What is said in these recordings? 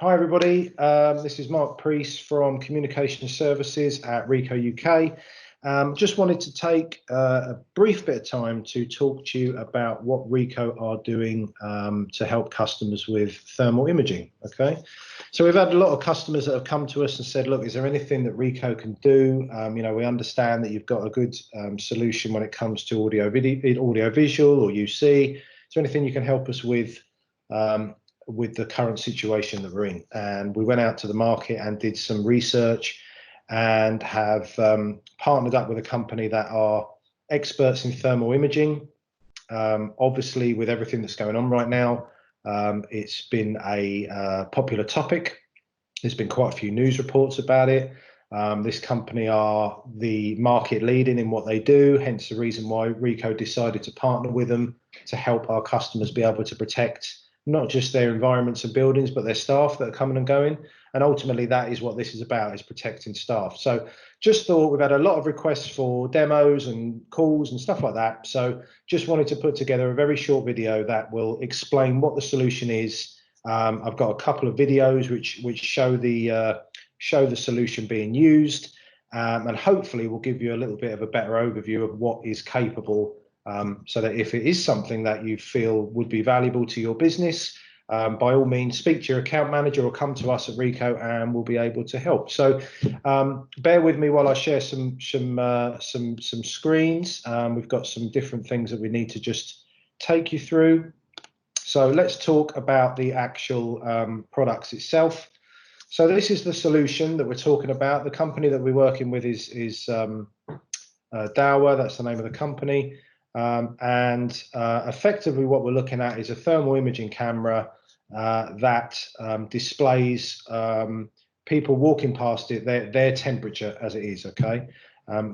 Hi everybody, this is Mark Priest from Communication Services at Rico UK. Just wanted to take a brief bit of time to talk to you about what Rico are doing to help customers with thermal imaging. Okay, so we've had a lot of customers that have come to us and said, look, is there anything that Rico can do? We understand that you've got a good solution when it comes to audio visual or UC. Is there anything you can help us with the current situation that we're in? And we went out to the market and did some research and have partnered up with a company that are experts in thermal imaging. Obviously, with everything that's going on right now, it's been a popular topic. There's been quite a few news reports about it. This company are the market leading in what they do, hence the reason why Rico decided to partner with them to help our customers be able to protect not just their environments and buildings, but their staff that are coming and going. And ultimately, that is what this is about, is protecting staff. So just thought, we've had a lot of requests for demos and calls and stuff like that. So just wanted to put together a very short video that will explain what the solution is. I've got a couple of videos which show the solution being used, and hopefully will give you a little bit of a better overview of what is capable, so that if it is something that you feel would be valuable to your business, by all means speak to your account manager or come to us at Rico and we'll be able to help. So bear with me while I share some screens. We've got some different things that we need to just take you through. So let's talk about the actual products itself. So this is the solution that we're talking about. The company that we're working with is Dower, that's the name of the company. Effectively what we're looking at is a thermal imaging camera that displays people walking past it, their temperature as it is. Okay,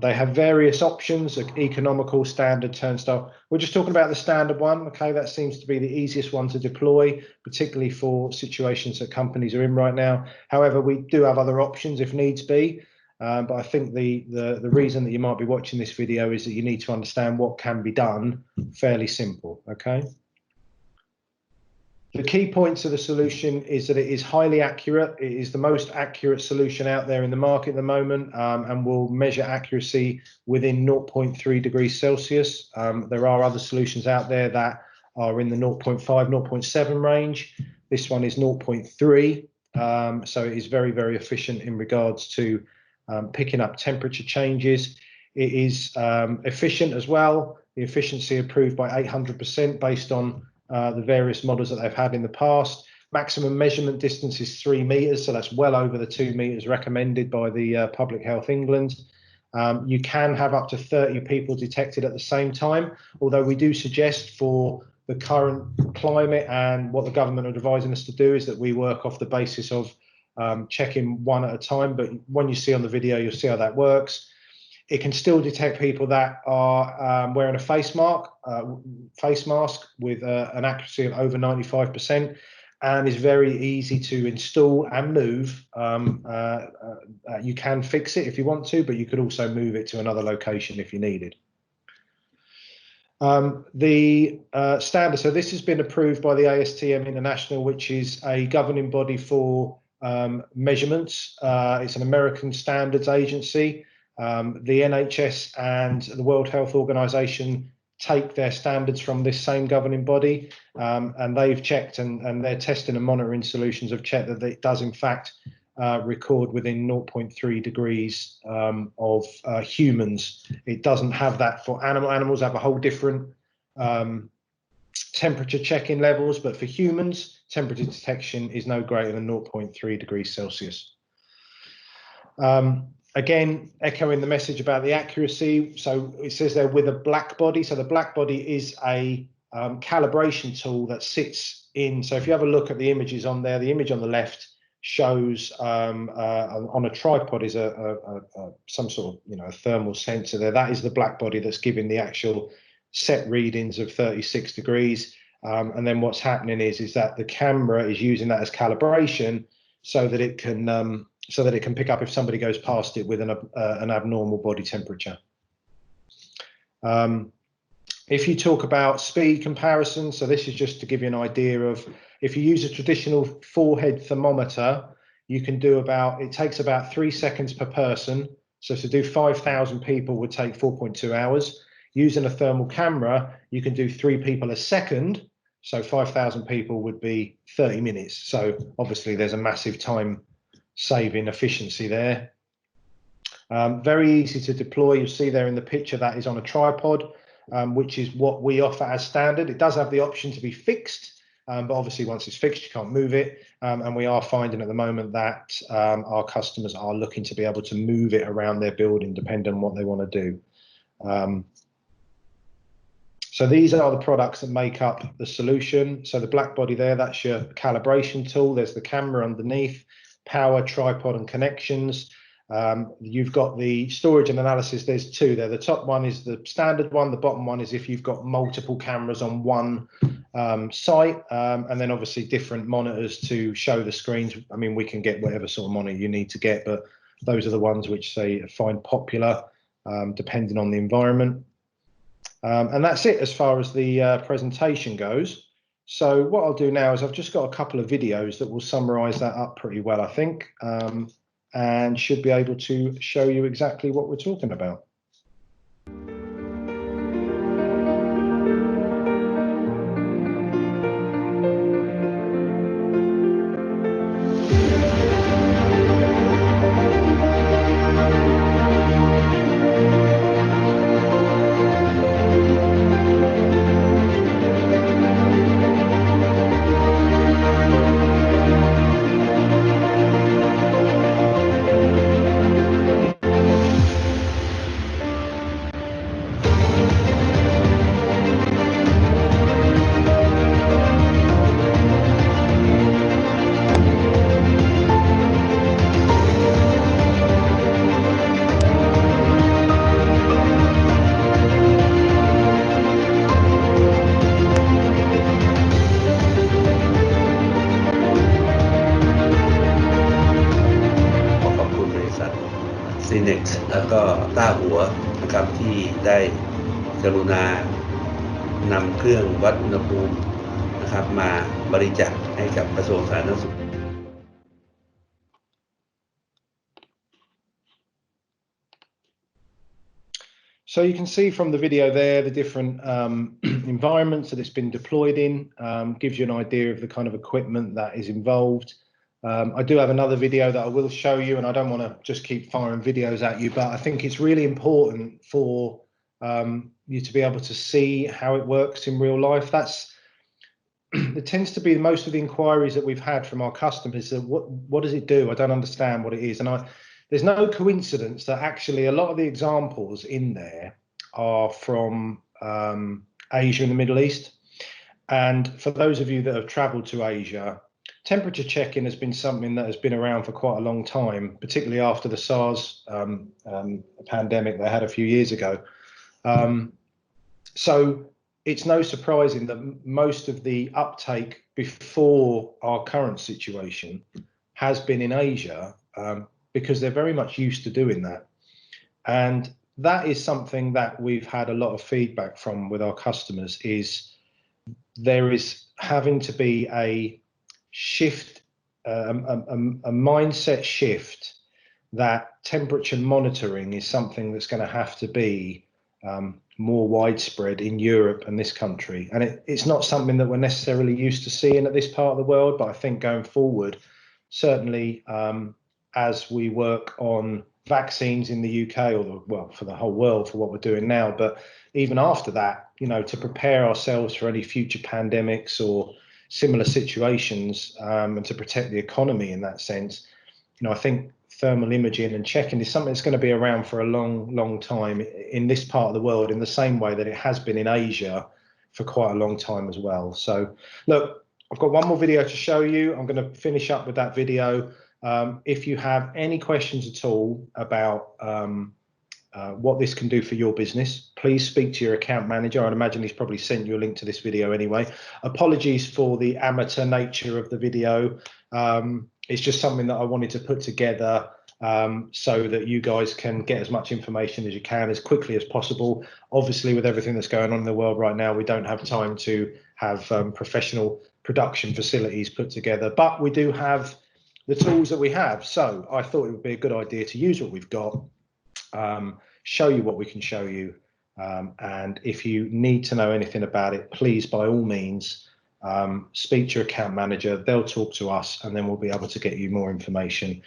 they have various options, like economical, standard, turnstile. We're just talking about the standard one. Okay, that seems to be the easiest one to deploy, particularly for situations that companies are in right now. However, we do have other options if needs be. But I think the reason that you might be watching this video is that you need to understand what can be done fairly simple. Okay. The key points of the solution is that it is highly accurate. It is the most accurate solution out there in the market at the moment, and will measure accuracy within 0.3 degrees Celsius. There are other solutions out there that are in the 0.5, 0.7 range. This one is 0.3, so it is very, very efficient in regards to picking up temperature changes. It is efficient as well. The efficiency approved by 800% based on the various models that they've had in the past. Maximum measurement distance is 3 meters, so that's well over the 2 meters recommended by the Public Health England. You can have up to 30 people detected at the same time, although we do suggest for the current climate and what the government are advising us to do is that we work off the basis of checking one at a time. But when you see on the video, you'll see how that works. It can still detect people that are wearing a face mask with an accuracy of over 95%, and is very easy to install and move. You can fix it if you want to, but you could also move it to another location if you needed. The standard, so this has been approved by the ASTM International, which is a governing body for measurements. It's an American standards agency. The NHS and the World Health Organization take their standards from this same governing body, and they've checked, and their testing and monitoring solutions have checked that it does in fact record within 0.3 degrees of humans. It doesn't have that for animals have a whole different temperature checking levels, but for humans, temperature detection is no greater than 0.3 degrees Celsius. Again, echoing the message about the accuracy. So it says there with a black body. So the black body is a calibration tool that sits in. So if you have a look at the images on there, the image on the left shows on a tripod is some sort of a thermal sensor there. That is the black body that's giving the actual set readings of 36 degrees. And then what's happening is that the camera is using that as calibration so that it can pick up if somebody goes past it with an abnormal body temperature. If you talk about speed comparison, so this is just to give you an idea of if you use a traditional forehead thermometer, you can do it takes about 3 seconds per person. So to do 5,000 people would take 4.2 hours. Using a thermal camera, you can do 3 people a second. So 5,000 people would be 30 minutes. So obviously there's a massive time saving efficiency there. Very easy to deploy. You see there in the picture that is on a tripod, which is what we offer as standard. It does have the option to be fixed, but obviously once it's fixed, you can't move it. And we are finding at the moment that our customers are looking to be able to move it around their building, depending on what they want to do. So these are the products that make up the solution. So the black body there, that's your calibration tool. There's the camera underneath, power, tripod, and connections. You've got the storage and analysis. There's 2 there. The top one is the standard one. The bottom one is if you've got multiple cameras on one site, and then obviously different monitors to show the screens. I mean, we can get whatever sort of monitor you need to get, but those are the ones which they find popular, depending on the environment. And that's it as far as the presentation goes. So what I'll do now is I've just got a couple of videos that will summarize that up pretty well, I think, and should be able to show you exactly what we're talking about. Cinex แล้วก็ต้าหัวนะครับที่ได้กรุณานำเครื่องวัดอุณหภูมินะครับมาบริจาคให้กับกระทรวงสาธารณสุข So you can see from the video there the different environments that it's been deployed in, gives you an idea of the kind of equipment that is involved. I do have another video that I will show you, and I don't want to just keep firing videos at you, but I think it's really important for you to be able to see how it works in real life. It tends to be most of the inquiries that we've had from our customers that what does it do? I don't understand what it is. And there's no coincidence that actually a lot of the examples in there are from Asia and the Middle East. And for those of you that have traveled to Asia, temperature checking has been something that has been around for quite a long time, particularly after the SARS pandemic they had a few years ago. So it's no surprising that most of the uptake before our current situation has been in Asia, because they're very much used to doing that. And that is something that we've had a lot of feedback from with our customers, is there is having to be a shift, a mindset shift, that temperature monitoring is something that's going to have to be more widespread in Europe and this country. And it's not something that we're necessarily used to seeing at this part of the world, but I think going forward, certainly as we work on vaccines in the UK, or well, for the whole world, for what we're doing now, but even after that, you know, to prepare ourselves for any future pandemics or similar situations, and to protect the economy in that sense, you know, I think thermal imaging and checking is something that's going to be around for a long time in this part of the world, in the same way that it has been in Asia for quite a long time as well. So look, I've got one more video to show you. I'm going to finish up with that video. If you have any questions at all about what this can do for your business, please speak to your account manager. I'd imagine he's probably sent you a link to this video anyway. Apologies for the amateur nature of the video. It's just something that I wanted to put together so that you guys can get as much information as you can as quickly as possible. Obviously, with everything that's going on in the world right now, we don't have time to have professional production facilities put together, but we do have the tools that we have. So I thought it would be a good idea to use what we've got, show you what we can show you. And if you need to know anything about it, please, by all means, speak to your account manager. They'll talk to us, and then we'll be able to get you more information.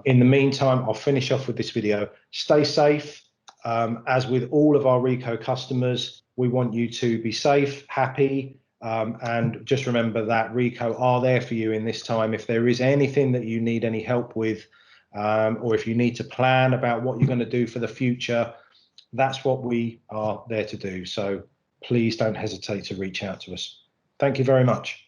In the meantime, I'll finish off with this video. Stay safe. As with all of our Rico customers, we want you to be safe, happy, and just remember that Rico are there for you in this time. If there is anything that you need any help with, or if you need to plan about what you're going to do for the future, that's what we are there to do. So please don't hesitate to reach out to us. Thank you very much.